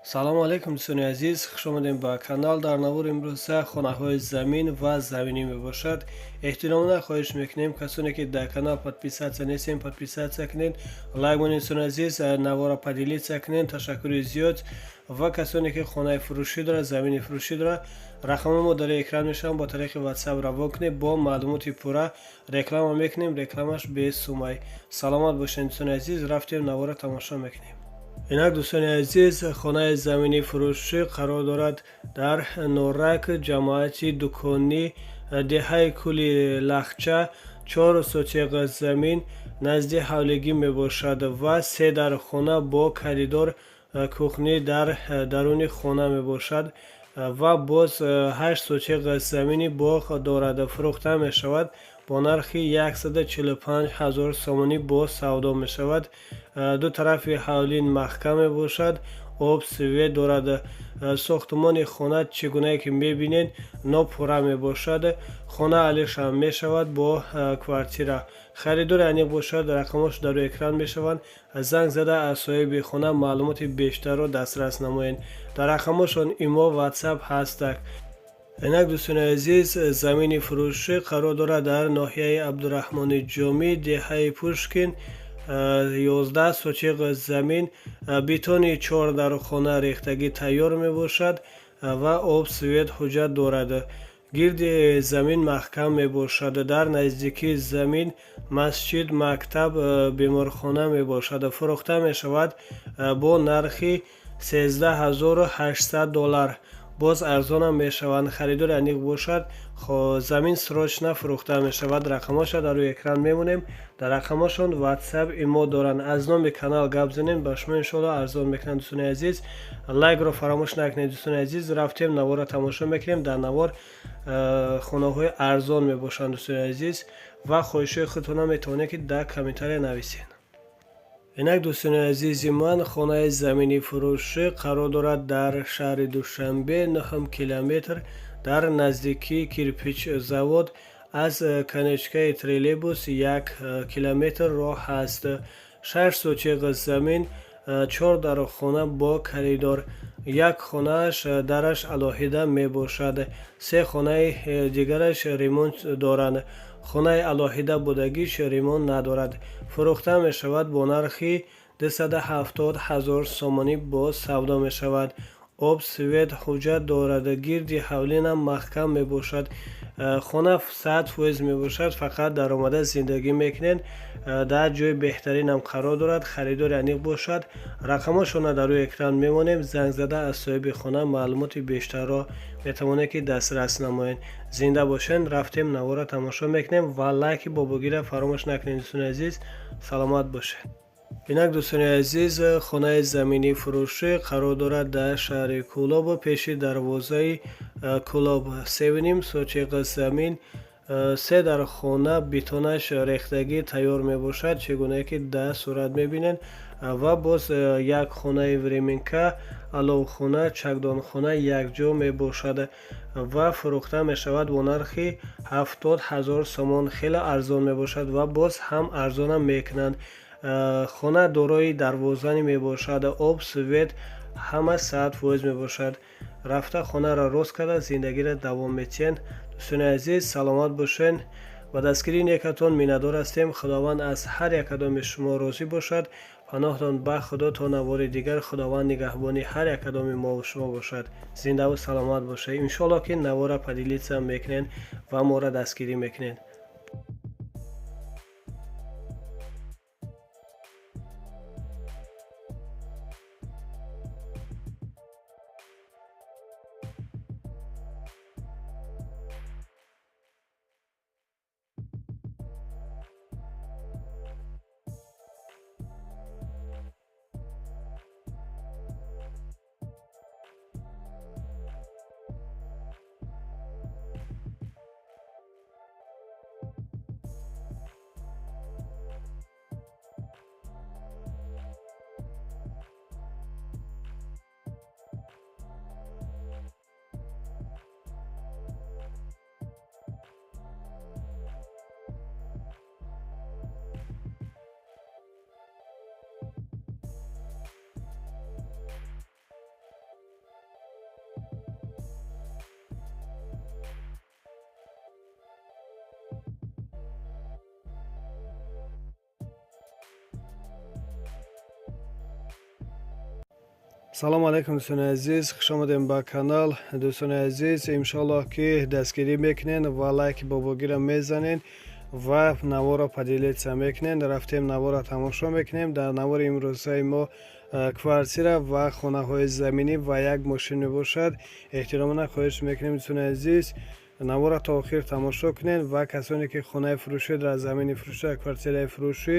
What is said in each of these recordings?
салому алейкум дӯстони азиз, хуш омадем ба канал. Дар навори имрӯза хонаҳои замин ва заминӣ мебошад. Эҳтиромона хоҳиш мекунем касоне ки дар канал подписатсия нестем, подписатсия кунед, лайк монед дӯстони азиз, навора поделитсия кунед. Ташаккури зиёд. Ва касоне ки хонаи фурӯшӣ дорад, замини фурӯшӣ дорад, рақамҳои мо дар экран мешаванд, бо тариқи WhatsApp равон кунед, бо маълумоти пурра реклама мекунем, рекламаш без сумай. Саломат бошед дӯстони азиз, рафтем навора тамошо мекунем. Инак дӯстони азиз, хонаи замини фурӯшӣ қарор дорад дар Норак, ҷамоати дуконӣ, деҳаи Кӯли Лахча. 4 сотиқ замин назди ҳавлигӣ мебошад ва 3 дар хона бо коридор, кухнӣ дар даруни хона мебошад ва боз 8 сотиқ замини боғ дорад. Фурӯхта мешавад бо нархи 145 000 сомонӣ бо савдо мешавад. Ду тарафи ҳавлин маҳкам мебошад, об свет дорад. Сохтумони хона чӣ гунае ки мебинед нопурра мебошад. Хона алишам мешавад бо квартира. Харидори аниқ бошад, рақамош дар рӯи экран мешаванд. Занг зада аз соҳиби хона маълумоти бештарро дастрас намоед. Дар рақамошон имо WhatsApp ҳастак. Инак дӯстони азиз, замини фурӯшӣ қарор дорад дар ноҳияи Абдураҳмони Ҷомӣ, деҳаи Пушкин. 11 сотиқ замин, бетони 4 дар хона рехтагӣ тайёр мебошад ва об свет ҳуҷҷат дорад. Гирди замин маҳкам мебошад. Дар наздикии замин масҷид, мактаб, беморхона мебошад. Фурӯхта мешавад бо нархи $13800. боз арзонам мешаванд. Харидори аниқ бошад, замин срочна фурӯхта мешавад. Рақамоша дар рӯи экран мемонем. Дар рақамошон WhatsApp имо доранд. Аз номи канал гап занем, ба шумо иншоалло арзон мекунанд дӯстони азиз. Лайкро фаромӯш накунед дӯстони азиз. Рафтем навора тамошо мекунем. Дар навор хонаҳои арзон мебошанд дӯстони азиз ва хоҳишои худтонам метавонед ки дар комментария нависед. Инак дӯстони азизи ман, хонаи замини фурӯшӣ қарор дорад дар шаҳри Душанбе, 9 километр дар наздикии кирпичзавод. Аз канечкаи троллейбус 1 километр роҳ ҳаст. 6 сотиқ замин, 4 дар хона бо коридор. Як хонааш дараш алоҳида мебошад. 3 хонаи дигараш ремонт доранд. хонаи алоҳида будагиш ремонт надорад. Фурӯхта мешавад бо нархи 270 000 сомонӣ бо савдо мешавад. об свет ҳуҷҷат дорад. гирди ҳавлинам маҳкам мебошад. хона 100% мебошад, фақат даромада зиндагӣ мекунед. дар ҷои беҳтаринам қарор дорад. харидори аниқ бошад. рақамошона дар рӯи экран мемонем. занг зада аз соҳиби хона маълумоти бештарро метавонед ки дастрас намоед. зинда бошед. рафтем навора тамошо мекунем ва лайки бобогира фаромӯш накунед дӯстони азиз. Саломат бошед. Инак дӯстони азиз, хонаи замини фурӯшӣ қарор дорад дар шаҳри Кӯлоб, пеши дарвозаи Кӯлоб. 3 сотиқ замин, 3 дар хона, бетонаш рехтагӣ тайёр мебошад, чӣ гунае ки дар сурат мебинед. ва боз як хонаи временка, аловхона, чакдонхона якҷо мебошад ва фурӯхта мешавад бо нархи 70 000 сомон. хеле арзон мебошад ва боз ҳам арзонам мекунанд. хона дорои дарвозане мебошад. об свет ҳама 100% мебошад. рафта хонаро рост карда зиндагиро давом метиҳед. дӯстони азиз, саломат бошед. ба дастгирии некатон миннатдор ҳастем. Худованд аз ҳар як кадоми шумо розӣ бошад. паноҳтон ба худо то навори дигар. худованд нигаҳбони ҳар як кадоми мо шумо бошад. зиндаву саломат бошед. иншоалло ки навора поделитсия мекунед ва моро дастгирӣ мекунед. салому алайкум дӯстони азиз, хуш омадем ба канал. Дӯстони азиз, иншоаллоҳ ки дастгирӣ мекунед ва лайки бобогиро мезанед ва наворо падилитса мекунед. Рафтем наворо тамошо мекунем. Дар навори имрӯзаи мо квартира ва хонаҳои заминӣ ва як мошин мебошад. эҳтиромона хоҳиш мекунем дӯстони азиз, навора то охир тамошо кунед ва касоне ки хонаи фурӯшӣ дар замини фурӯшӣ, квартираи фурӯшӣ,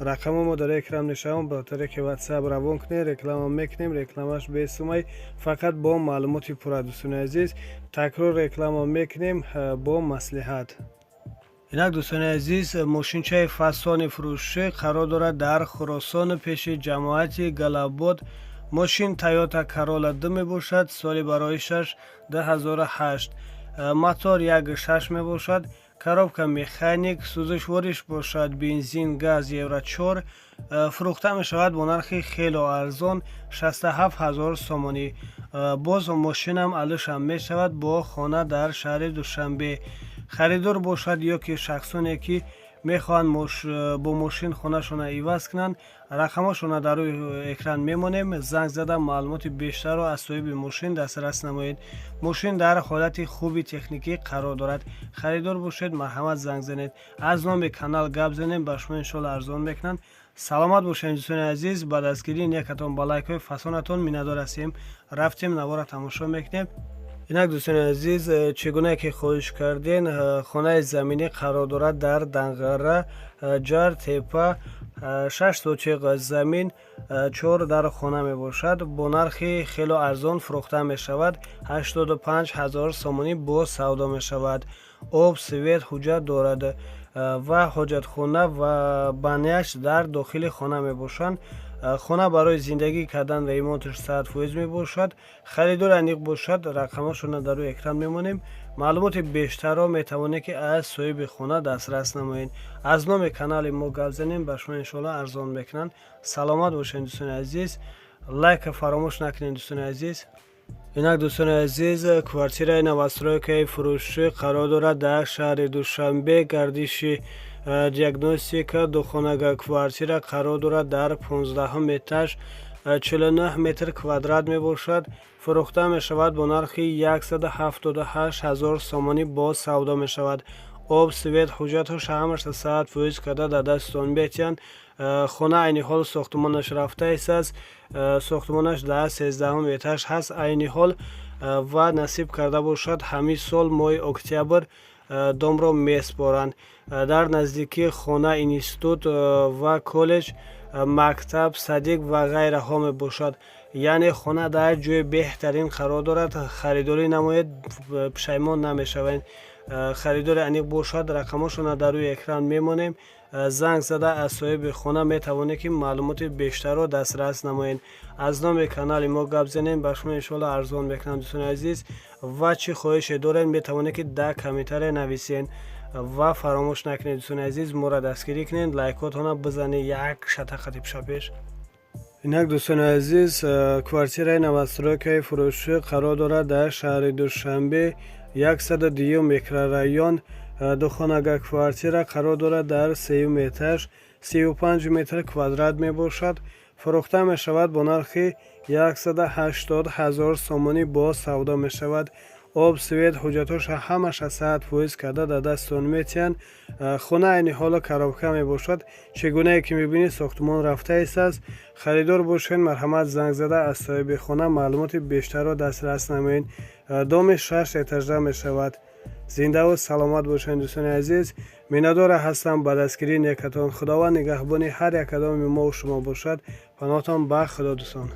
рақамомо дар экран мешаванд. Ба тариқи WhatsApp равон кунед, реклама мекунем, рекламаш бесумай, фақат бо маълумоти пурра. дӯстони азиз, такрор реклама мекунем бо маслиҳат. инак дӯстони азиз, мошинчаи фасони фурӯшӣ қарор дорад дар Хуросон пеши ҷамоати Галабод. мошин Toyota Corolla 2 мебошад. соли бароишаш 2008. мотор 1.6 мебошад. коробка механик. сӯзишвориш бошад бензин, газ евро 4. фурӯхта мешавад бо нархи хело арзон 67000 сомонӣ. боз мошинам алишам мешавад бо хона дар шаҳри Душанбе. харидор бошад ё ки шахсоне ки мехоҳанд бо мошин хонашона иваз кунанд, рақамашона дар рӯи экран мемонем. занг зада маълумоти бештарро аз соҳиби мошин дастрас намоед. мошин дар ҳолати хуби техникӣ қарор дорад. харидор бошед, марҳамат занг занед. аз номи канал гап занем, ба шумо иншоалло арзон мекунанд. саломат бошед дӯстони азиз. ба дастгирии некатон ба лайкҳои фасонатон миннатдор ҳастем. рафтем навора тамошо мекунем. инак дӯстони азиз, чӣ гуна ки хоҳиш карден, хонаи заминӣ қарор дорад дар Данғара, ҷар тепа, 6 сотиқ замин, 4 дар хона мебошад. бо нархи хело арзон фурӯхта мешавад. 85000 сомонӣ бо савдо мешавад. об, свет ҳуҷҷат дорад ва ҳоҷатхона ва баняш дар дохили хона мебошанд. хона барои зиндагӣ кардан ва ремонташ 100% мебошад. харидор аниқ бошад, рақамашона дар рӯи экран мемонем. маълумоти бештарро метавонед ки аз соҳиби хона дастрас намоед. аз номи канали мо гап занем, ба шумо иншоалло арзон мекунанд. саломат бошед дӯстони азиз. лайка фаромӯш накунед дӯстони азиз. инак дӯстони азиз, квартираи новостройкаи фурӯшӣ қарор дорад дар шаҳри Душанбе. гардиши диагностика духонага квартира қарор дорад дар 15 этаж, 49 метр квадрат мебошад. фурӯхта мешавад бо нархи 178000 сомонӣ бо савдо мешавад. об, свет ҳуҷҷатҳош ҳамаш 100% карда дар дастон метиҳанд. хона айни ҳол сохтмонаш рафта истааст. сохтмонаш дар 13 этаж ҳаст айни ҳол ва насиб карда бошад ҳамин сол моҳи октябр домро меспоранд. дар наздикии хона институт ва коллеҷ, мактаб, садик ва ғайраҳо мебошад. яъне хона дар ҷои беҳтарин қарор дорад. харидорӣ намоед, пушаймон намешавед. харидори аниқ бошад, рақамашона дар рӯи экран мемонем. занг зада аз соҳиби хона метавонед ки маълумоти бештарро дастрас намоед. аз номи канали мо гап занем, ба шумо иншоалло арзон мекунам дӯстони азиз. ва чӣ хоҳише доред, метавонед ки дар комментария нависед ва фаромӯш накунед дӯстони азиз, моро дастгирӣ кунед, лайкотона бизанед як шатақати пешапеш. инак дӯстони азиз, квартираи новостройкаи фурӯшӣ қарор дорад дар шаҳри Душанбе, 102 микрорайон. духонага квартира қарор дорад дар 3 этаж, 35 метр квадрат мебошад. фурӯхта мешавад бо нархи 180000 сомонӣ бо савдо мешавад. об, свет ҳуҷҷатҳош ҳамаша 100% карда дар дастон метиҳанд. хона айни ҳоло коробка мебошад. чӣ гунае ки мебинед, сохтмон рафта истааст. харидор бошед, марҳамат занг зада аз соҳиби хона маълумоти бештарро дастрас намоед. доми 6 этажа мешавад. зиндаву саломат бошед дӯстони азиз. миннатдор ҳастам ба дастгирии некатон. худованд нигаҳбони ҳар як кадоми мо шумо бошад. паноҳтон ба худо дӯстон.